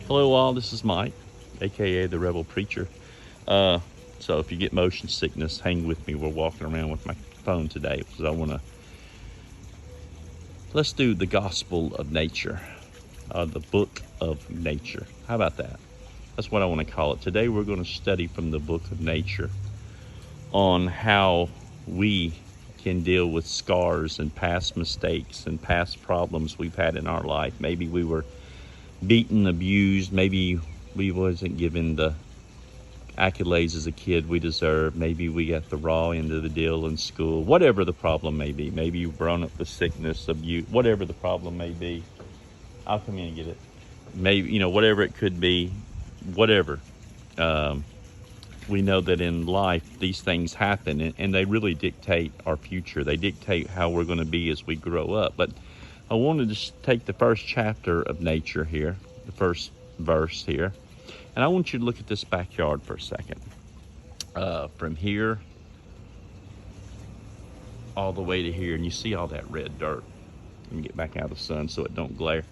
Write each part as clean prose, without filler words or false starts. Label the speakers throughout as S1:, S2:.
S1: Hello all, this is Mike, aka the Rebel Preacher. Uh, so if you get motion sickness, hang with me. We're walking around with my phone today because let's do the gospel of nature, the book of nature. How about that? That's what I want to call it. Today we're going to study from the book of nature on how we can deal with scars and past mistakes and past problems we've had in our life. Maybe we were beaten, abused, maybe we wasn't given the accolades as a kid we deserve, maybe we got the raw end of the deal in school, whatever the problem may be. Maybe you've grown up with sickness, abuse, whatever the problem may be. I'll come in and get it. Maybe, whatever it could be, whatever. We know that in life these things happen, and they really dictate our future. They dictate how we're going to be as we grow up. But I wanted to just take the first chapter of nature here, the first verse here, and I want you to look at this backyard for a second. From here all the way to here, and you see all that red dirt. Let me get back out of the sun so it don't glare.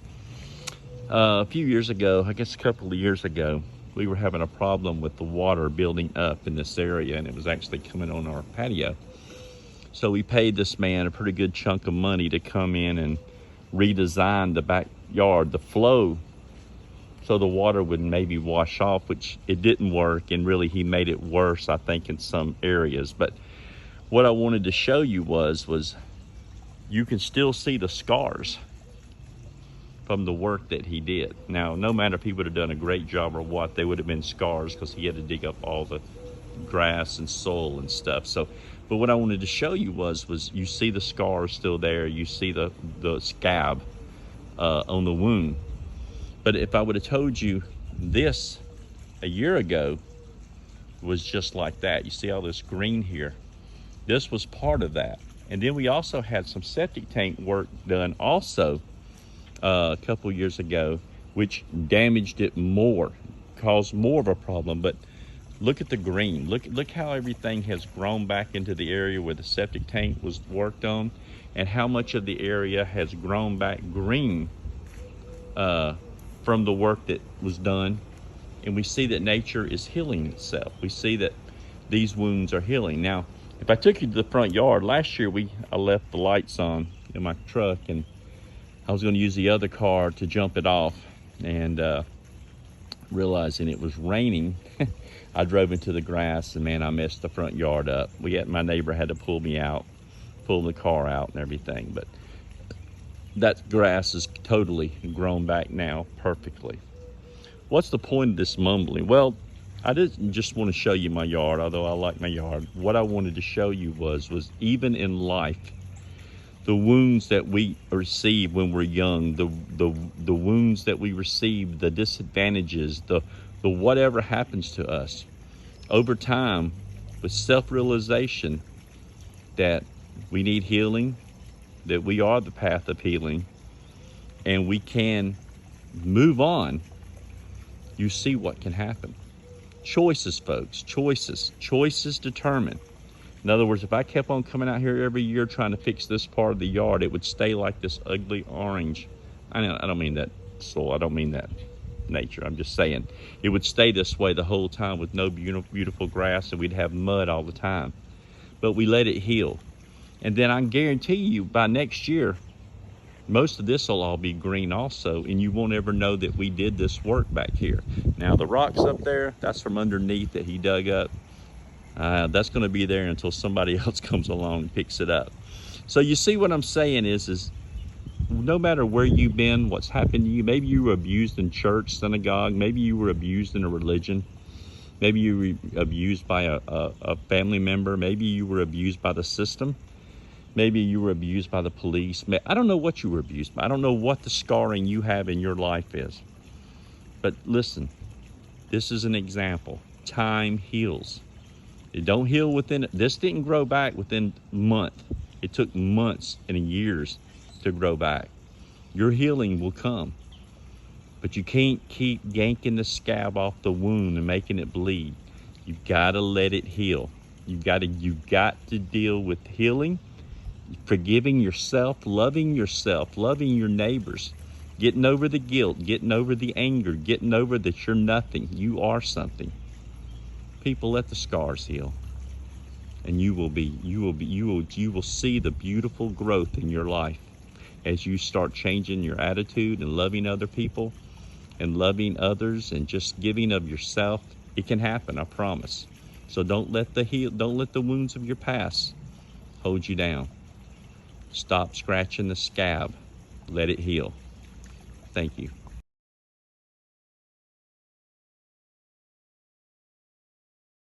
S1: A few years ago, I guess a couple of years ago, we were having a problem with the water building up in this area, and it was actually coming on our patio. So we paid this man a pretty good chunk of money to come in and redesign the backyard, the flow, so the water would maybe wash off, which it didn't work, and really he made it worse, I think, in some areas. But what I wanted to show you was you can still see the scars from the work that he did. Now, no matter if he would have done a great job or what, they would have been scars because he had to dig up all the grass and soil and stuff. So, but what I wanted to show you was you see the scars still there. You see the scab on the wound. But if I would have told you this a year ago was just like that, you see all this green here. This was part of that. And then we also had some septic tank work done also a couple years ago, which damaged it more, caused more of a problem. But look at the green. Look how everything has grown back into the area where the septic tank was worked on, and how much of the area has grown back green from the work that was done. And we see that nature is healing itself. We see that these wounds are healing. Now, if I took you to the front yard, last year I left the lights on in my truck, and I was going to use the other car to jump it off, and realizing it was raining, I drove into the grass, and man, I messed the front yard up. My neighbor had to pull the car out and everything, but that grass is totally grown back now perfectly. What's the point of this mumbling? Well, I didn't just want to show you my yard, although I like my yard. What I wanted to show you was even in life, the wounds that we receive when we're young, the wounds that we receive, the disadvantages, the whatever happens to us, over time, with self-realization that we need healing, that we are the path of healing, and we can move on, you see what can happen. Choices, folks, choices determine. In other words, if I kept on coming out here every year trying to fix this part of the yard, it would stay like this ugly orange. I don't mean that soil. I don't mean that nature. I'm just saying it would stay this way the whole time with no beautiful grass, and we'd have mud all the time. But we let it heal. And then I can guarantee you by next year, most of this will all be green also, and you won't ever know that we did this work back here. Now, the rocks up there, that's from underneath that he dug up. That's going to be there until somebody else comes along and picks it up. So you see what I'm saying is no matter where you've been, what's happened to you, maybe you were abused in church, synagogue, maybe you were abused in a religion, maybe you were abused by a family member, maybe you were abused by the system, maybe you were abused by the police. I don't know what you were abused by. I don't know what the scarring you have in your life is. But listen, this is an example. Time heals. It don't heal this didn't grow back within a month. It took months and years to grow back. Your healing will come, but you can't keep yanking the scab off the wound and making it bleed. You've got to let it heal. You've got to deal with healing, forgiving yourself, loving your neighbors, Getting over the guilt, getting over the anger, getting over that you're nothing. You are something. People, let the scars heal. And you will see the beautiful growth in your life as you start changing your attitude and loving other people and loving others and just giving of yourself. It can happen, I promise. So don't let the wounds of your past hold you down. Stop scratching the scab. Let it heal. Thank you.